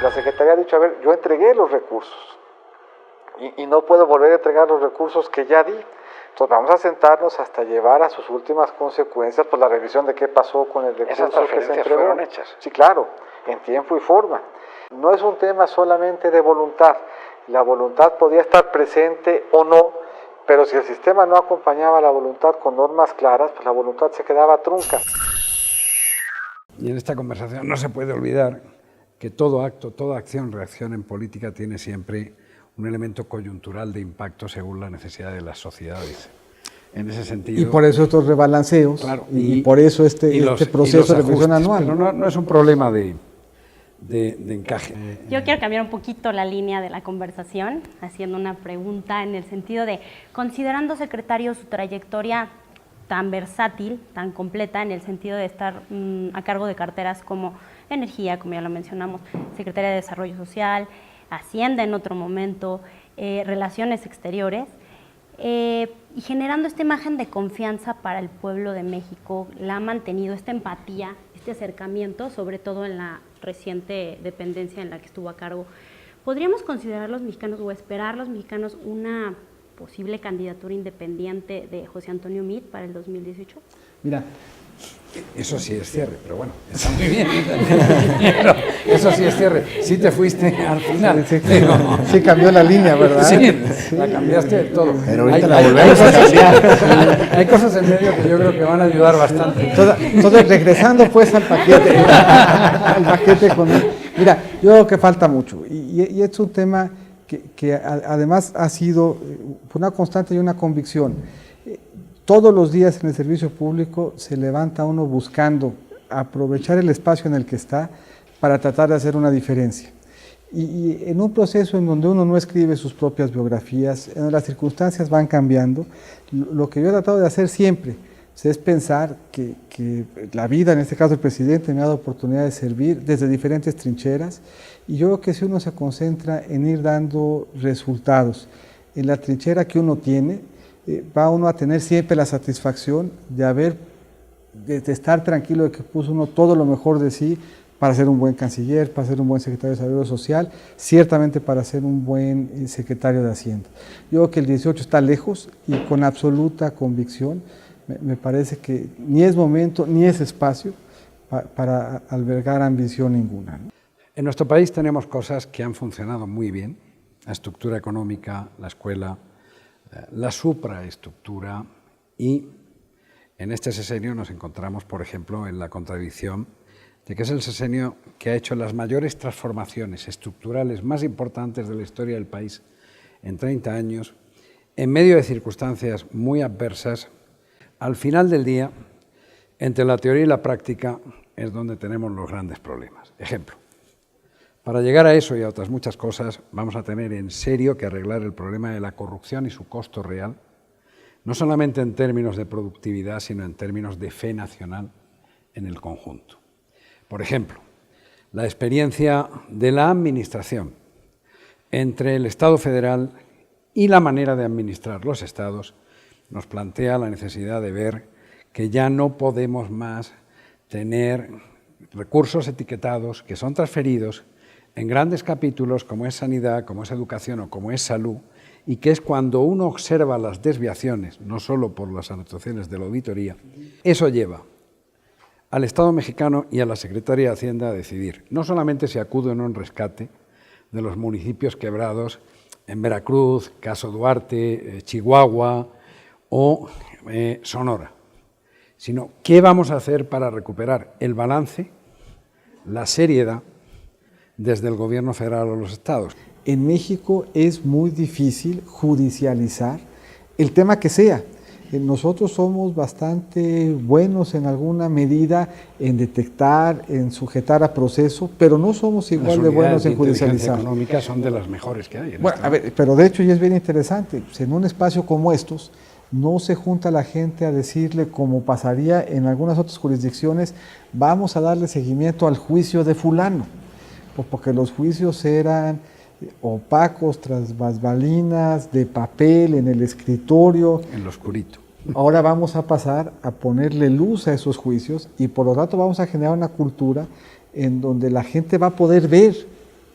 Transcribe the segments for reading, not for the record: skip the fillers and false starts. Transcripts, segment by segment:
la Secretaría ha dicho, a ver, yo entregué los recursos y no puedo volver a entregar los recursos que ya di. Entonces vamos a sentarnos hasta llevar a sus últimas consecuencias pues la revisión de qué pasó con el recurso que se entregó. Fueron hechas. Sí, claro, en tiempo y forma. No es un tema solamente de voluntad. La voluntad podía estar presente o no, pero si el sistema no acompañaba la voluntad con normas claras, pues la voluntad se quedaba trunca. Y en esta conversación no se puede olvidar que todo acto, toda acción, reacción en política tiene siempre un elemento coyuntural de impacto según la necesidad de las sociedades. En ese sentido... Y por eso estos rebalanceos, claro, y por eso este proceso de revisión anual. Pero no es un problema de encaje. Yo quiero cambiar un poquito la línea de la conversación, haciendo una pregunta en el sentido de, considerando, secretario, su trayectoria tan versátil, tan completa, en el sentido de estar a cargo de carteras como Energía, como ya lo mencionamos, Secretaría de Desarrollo Social, Hacienda en otro momento, Relaciones Exteriores, y generando esta imagen de confianza para el pueblo de México, la ha mantenido esta empatía, este acercamiento, sobre todo en la reciente dependencia en la que estuvo a cargo. ¿Podríamos considerar los mexicanos o esperar los mexicanos una posible candidatura independiente de José Antonio Meade para el 2018? Mira, eso sí es cierre, pero bueno, está muy bien. Eso sí es cierre. Sí te fuiste al final. Sí cambió la línea, ¿verdad? Sí, la cambiaste de todo. Pero ahorita la volvemos a cambiar. Hay cosas en medio que yo creo que van a ayudar bastante. Entonces, regresando pues al paquete mira, yo creo que falta mucho. Y es un tema que además ha sido una constante y una convicción. Todos los días en el servicio público se levanta uno buscando aprovechar el espacio en el que está para tratar de hacer una diferencia. Y en un proceso en donde uno no escribe sus propias biografías, en donde las circunstancias van cambiando, lo que yo he tratado de hacer siempre es pensar que la vida, en este caso el presidente, me ha dado oportunidad de servir desde diferentes trincheras, y yo creo que si uno se concentra en ir dando resultados en la trinchera que uno tiene, va uno a tener siempre la satisfacción de estar tranquilo de que puso uno todo lo mejor de sí para ser un buen canciller, para ser un buen secretario de Desarrollo Social, ciertamente para ser un buen secretario de Hacienda. Yo creo que el 18 está lejos y con absoluta convicción me parece que ni es momento ni es espacio para albergar ambición ninguna, ¿no? En nuestro país tenemos cosas que han funcionado muy bien, la estructura económica, la escuela, la supraestructura, y en este sexenio nos encontramos, por ejemplo, en la contradicción de que es el sexenio que ha hecho las mayores transformaciones estructurales más importantes de la historia del país en 30 años, en medio de circunstancias muy adversas. Al final del día, entre la teoría y la práctica es donde tenemos los grandes problemas. Ejemplo, para llegar a eso y a otras muchas cosas, vamos a tener en serio que arreglar el problema de la corrupción y su costo real, no solamente en términos de productividad, sino en términos de fe nacional en el conjunto. Por ejemplo, la experiencia de la administración entre el Estado federal y la manera de administrar los estados nos plantea la necesidad de ver que ya no podemos más tener recursos etiquetados que son transferidos en grandes capítulos como es sanidad, como es educación o como es salud, y que es cuando uno observa las desviaciones, no solo por las anotaciones de la auditoría, eso lleva al Estado mexicano y a la Secretaría de Hacienda a decidir no solamente si acude o no en rescate de los municipios quebrados en Veracruz, caso Duarte, Chihuahua o Sonora, sino qué vamos a hacer para recuperar el balance, la seriedad desde el gobierno federal o los estados. En México es muy difícil judicializar el tema que sea. Nosotros somos bastante buenos en alguna medida en detectar, en sujetar a proceso, pero no somos igual de buenos en judicializar. Las económicas son de las mejores que hay. Bueno, a ver, pero de hecho, y es bien interesante, en un espacio como estos, no se junta la gente a decirle, como pasaría en algunas otras jurisdicciones, vamos a darle seguimiento al juicio de fulano, pues porque los juicios eran opacos, tras bambalinas, de papel, en el escritorio. En lo oscurito. Ahora vamos a pasar a ponerle luz a esos juicios y por lo tanto vamos a generar una cultura en donde la gente va a poder ver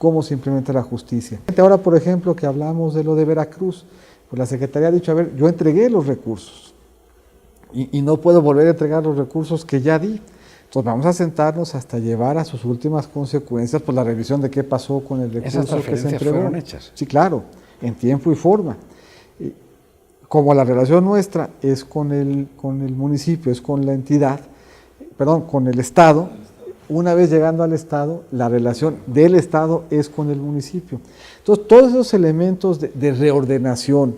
cómo se implementa la justicia. Ahora, por ejemplo, que hablamos de lo de Veracruz, pues la Secretaría ha dicho, a ver, yo entregué los recursos y no puedo volver a entregar los recursos que ya di. Entonces vamos a sentarnos hasta llevar a sus últimas consecuencias pues la revisión de qué pasó con el recurso que se entregó. Fueron hechas. Sí, claro, en tiempo y forma. Como la relación nuestra es con el municipio, es con la entidad, perdón, con el Estado, una vez llegando al Estado, la relación del Estado es con el municipio. Entonces, todos esos elementos de reordenación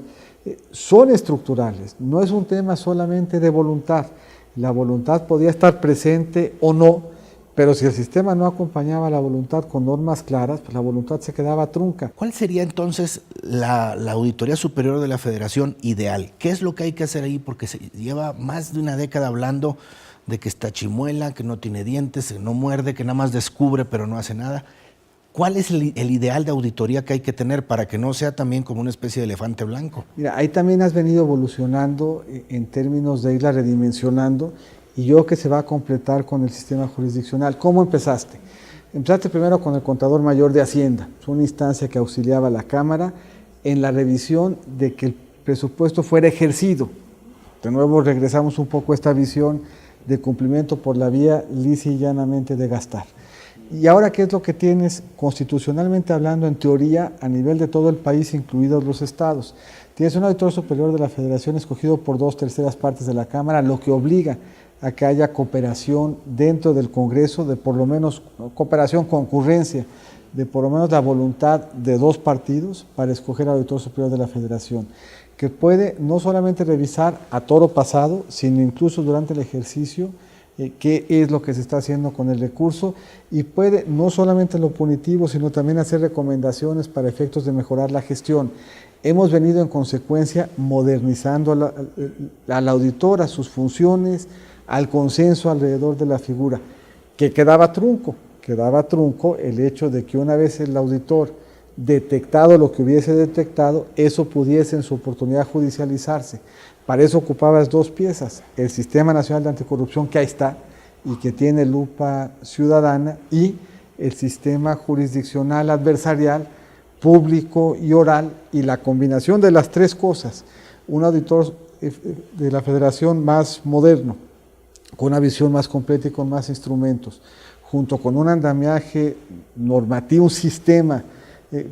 son estructurales, no es un tema solamente de voluntad. La voluntad podía estar presente o no, pero si el sistema no acompañaba la voluntad con normas claras, pues la voluntad se quedaba trunca. ¿Cuál sería entonces la Auditoría Superior de la Federación ideal? ¿Qué es lo que hay que hacer ahí? Porque se lleva más de una década hablando de que está chimuela, que no tiene dientes, que no muerde, que nada más descubre pero no hace nada. ¿Cuál es el ideal de auditoría que hay que tener para que no sea también como una especie de elefante blanco? Mira, ahí también has venido evolucionando en términos de irla redimensionando y yo creo que se va a completar con el sistema jurisdiccional. ¿Cómo empezaste? Empezaste primero con el Contador Mayor de Hacienda, es una instancia que auxiliaba a la Cámara en la revisión de que el presupuesto fuera ejercido. De nuevo regresamos un poco a esta visión de cumplimiento por la vía lisa y llanamente de gastar. Y ahora, ¿qué es lo que tienes constitucionalmente hablando, en teoría, a nivel de todo el país, incluidos los estados? Tienes un auditor superior de la Federación escogido por 2/3 partes de la Cámara, lo que obliga a que haya cooperación dentro del Congreso, de por lo menos cooperación, concurrencia, de por lo menos la voluntad de 2 partidos para escoger al auditor superior de la Federación, que puede no solamente revisar a toro pasado, sino incluso durante el ejercicio, qué es lo que se está haciendo con el recurso y puede no solamente lo punitivo, sino también hacer recomendaciones para efectos de mejorar la gestión. Hemos venido en consecuencia modernizando a la auditora, sus funciones, al consenso alrededor de la figura, que quedaba trunco el hecho de que una vez el auditor detectado lo que hubiese detectado, eso pudiese en su oportunidad judicializarse. Para eso ocupabas 2 piezas, el Sistema Nacional de Anticorrupción, que ahí está, y que tiene lupa ciudadana, y el sistema jurisdiccional adversarial, público y oral, y la combinación de las 3 cosas, un auditor de la Federación más moderno, con una visión más completa y con más instrumentos, junto con un andamiaje normativo, un sistema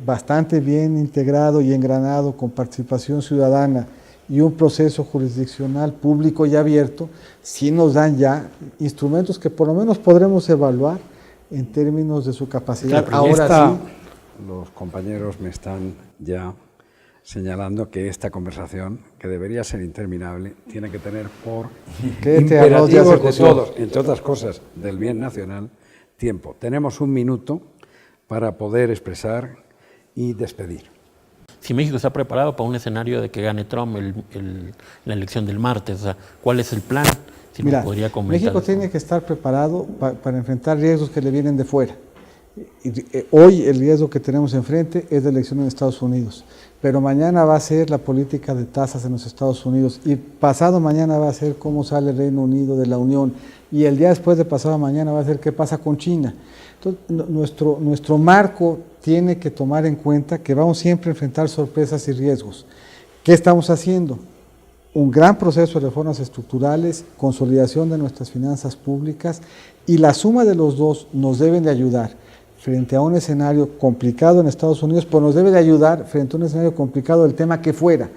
bastante bien integrado y engranado con participación ciudadana, y un proceso jurisdiccional público y abierto, sí nos dan ya instrumentos que por lo menos podremos evaluar en términos de su capacidad. Ahora sí, los compañeros me están ya señalando que esta conversación, que debería ser interminable, tiene que tener por imperativos de todos, entre otras cosas, del bien nacional, tiempo. Tenemos 1 minuto para poder expresar y despedir. Si México está preparado para un escenario de que gane Trump la elección del martes, o sea, ¿cuál es el plan? Si Mira, me podría comentar. México tiene que estar preparado para enfrentar riesgos que le vienen de fuera. Hoy el riesgo que tenemos enfrente es la elección en Estados Unidos, pero mañana va a ser la política de tasas en los Estados Unidos y pasado mañana va a ser cómo sale el Reino Unido de la Unión y el día después de pasado mañana va a ser qué pasa con China. Entonces, nuestro marco tiene que tomar en cuenta que vamos siempre a enfrentar sorpresas y riesgos. ¿Qué estamos haciendo? Un gran proceso de reformas estructurales, consolidación de nuestras finanzas públicas y la suma de los dos nos deben de ayudar frente a un escenario complicado en Estados Unidos, pues nos debe de ayudar frente a un escenario complicado del tema que fuera.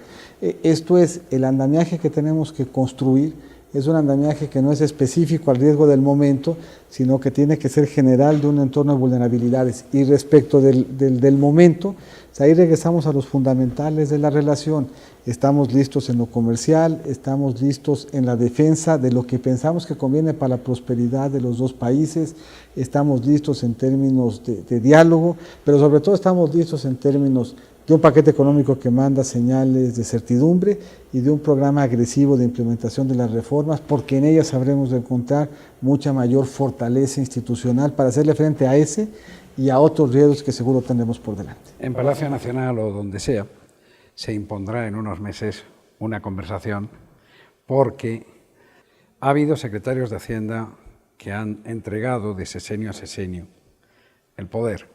Esto es el andamiaje que tenemos que construir, es un andamiaje que no es específico al riesgo del momento, sino que tiene que ser general de un entorno de vulnerabilidades. Y respecto del momento, ahí regresamos a los fundamentales de la relación. Estamos listos en lo comercial, estamos listos en la defensa de lo que pensamos que conviene para la prosperidad de los 2 países, estamos listos en términos de diálogo, pero sobre todo estamos listos en términos de un paquete económico que manda señales de certidumbre y de un programa agresivo de implementación de las reformas, porque en ellas sabremos de encontrar mucha mayor fortaleza institucional para hacerle frente a ese y a otros riesgos que seguro tendremos por delante. En Palacio Nacional o donde sea, se impondrá en unos meses una conversación porque ha habido secretarios de Hacienda que han entregado de sesenio a sesenio el poder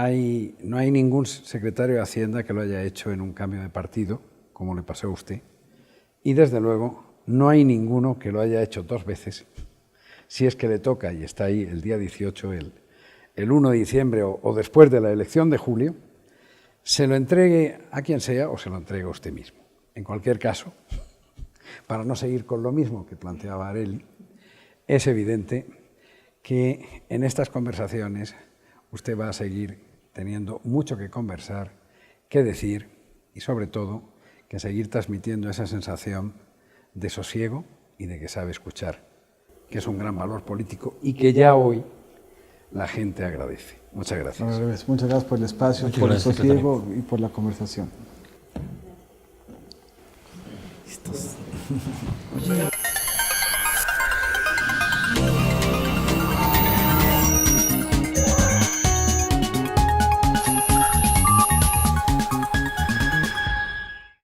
no hay ningún secretario de Hacienda que lo haya hecho en un cambio de partido, como le pasó a usted, y desde luego no hay ninguno que lo haya hecho 2 veces, si es que le toca, y está ahí el día 18, el 1 de diciembre o después de la elección de julio, se lo entregue a quien sea o se lo entregue a usted mismo. En cualquier caso, para no seguir con lo mismo que planteaba Arely, es evidente que en estas conversaciones usted va a seguir teniendo mucho que conversar, que decir y sobre todo que seguir transmitiendo esa sensación de sosiego y de que sabe escuchar, que es un gran valor político y que ya hoy la gente agradece. Muchas gracias. Muchas gracias por el espacio, por el sosiego y por la conversación. Listos.